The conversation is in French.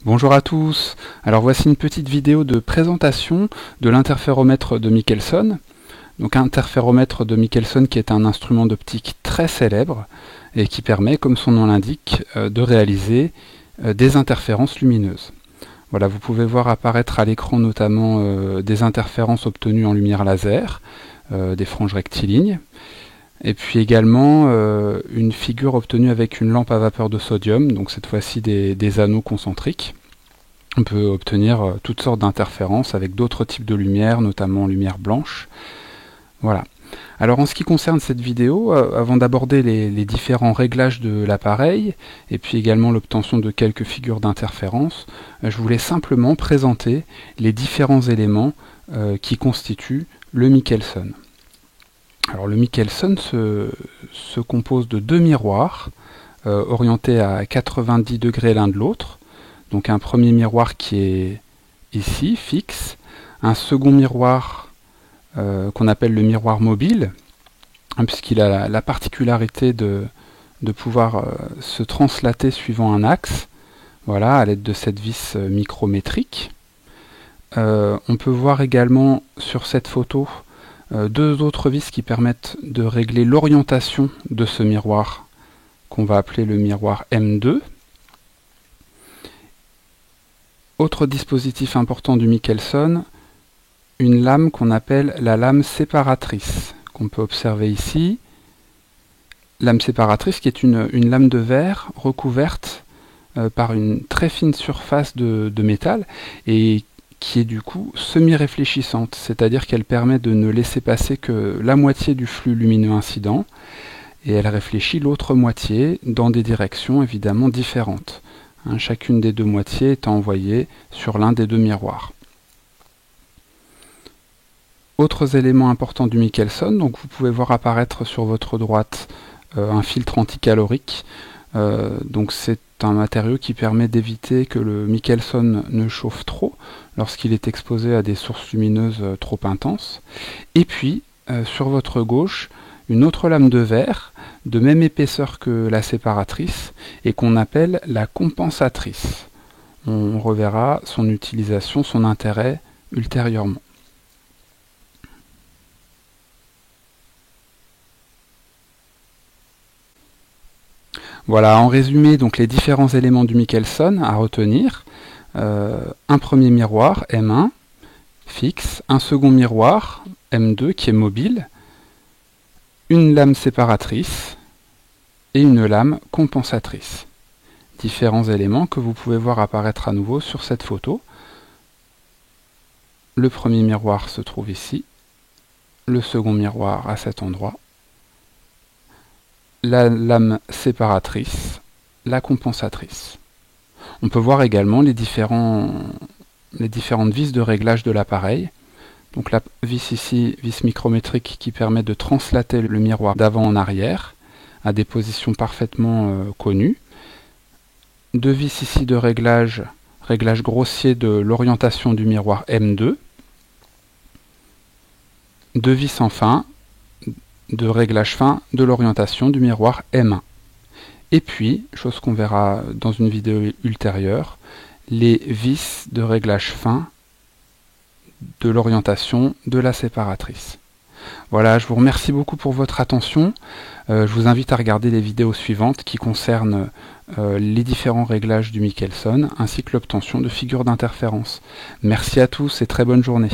Bonjour à tous, alors voici une petite vidéo de présentation de l'interféromètre de Michelson. Donc interféromètre de Michelson qui est un instrument d'optique très célèbre et qui permet, comme son nom l'indique, de réaliser des interférences lumineuses. Voilà, vous pouvez voir apparaître à l'écran notamment des interférences obtenues en lumière laser, des franges rectilignes, et puis également une figure obtenue avec une lampe à vapeur de sodium, donc cette fois-ci des anneaux concentriques. On peut obtenir toutes sortes d'interférences avec d'autres types de lumière, notamment lumière blanche. Voilà. Alors en ce qui concerne cette vidéo, avant d'aborder les différents réglages de l'appareil, et puis également l'obtention de quelques figures d'interférences, je voulais simplement présenter les différents éléments qui constituent le Michelson. Alors le Michelson se compose de deux miroirs orientés à 90 degrés l'un de l'autre. Donc un premier miroir qui est ici, fixe, un second miroir qu'on appelle le miroir mobile, puisqu'il a la particularité de pouvoir se translater suivant un axe, voilà, à l'aide de cette vis micrométrique. On peut voir également sur cette photo deux autres vis qui permettent de régler l'orientation de ce miroir, qu'on va appeler le miroir M2. Autre dispositif important du Michelson, une lame qu'on appelle la lame séparatrice, qu'on peut observer ici. Lame séparatrice qui est une lame de verre recouverte par une très fine surface de métal et qui est du coup semi-réfléchissante, c'est-à-dire qu'elle permet de ne laisser passer que la moitié du flux lumineux incident et elle réfléchit l'autre moitié dans des directions évidemment différentes. Chacune des deux moitiés est envoyée sur l'un des deux miroirs. Autres éléments importants du Michelson, donc vous pouvez voir apparaître sur votre droite un filtre anticalorique. Donc c'est un matériau qui permet d'éviter que le Michelson ne chauffe trop lorsqu'il est exposé à des sources lumineuses trop intenses. Et puis sur votre gauche, une autre lame de verre de même épaisseur que la séparatrice et qu'on appelle la compensatrice. On reverra son utilisation, son intérêt ultérieurement. Voilà, en résumé, donc les différents éléments du Michelson à retenir. Un premier miroir, M1, fixe, un second miroir, M2, qui est mobile, une lame séparatrice et une lame compensatrice. Différents éléments que vous pouvez voir apparaître à nouveau sur cette photo. Le premier miroir se trouve ici, le second miroir à cet endroit, la lame séparatrice, la compensatrice. On peut voir également les différentes vis de réglage de l'appareil. Donc la vis ici, vis micrométrique qui permet de translater le miroir d'avant en arrière à des positions parfaitement connues. Deux vis ici de réglage grossier de l'orientation du miroir M2. Deux vis enfin de réglage fin de l'orientation du miroir M1. Et puis, chose qu'on verra dans une vidéo ultérieure, les vis de réglage fin de l'orientation de la séparatrice. Voilà, je vous remercie beaucoup pour votre attention. Je vous invite à regarder les vidéos suivantes qui concernent les différents réglages du Michelson ainsi que l'obtention de figures d'interférence. Merci à tous et très bonne journée.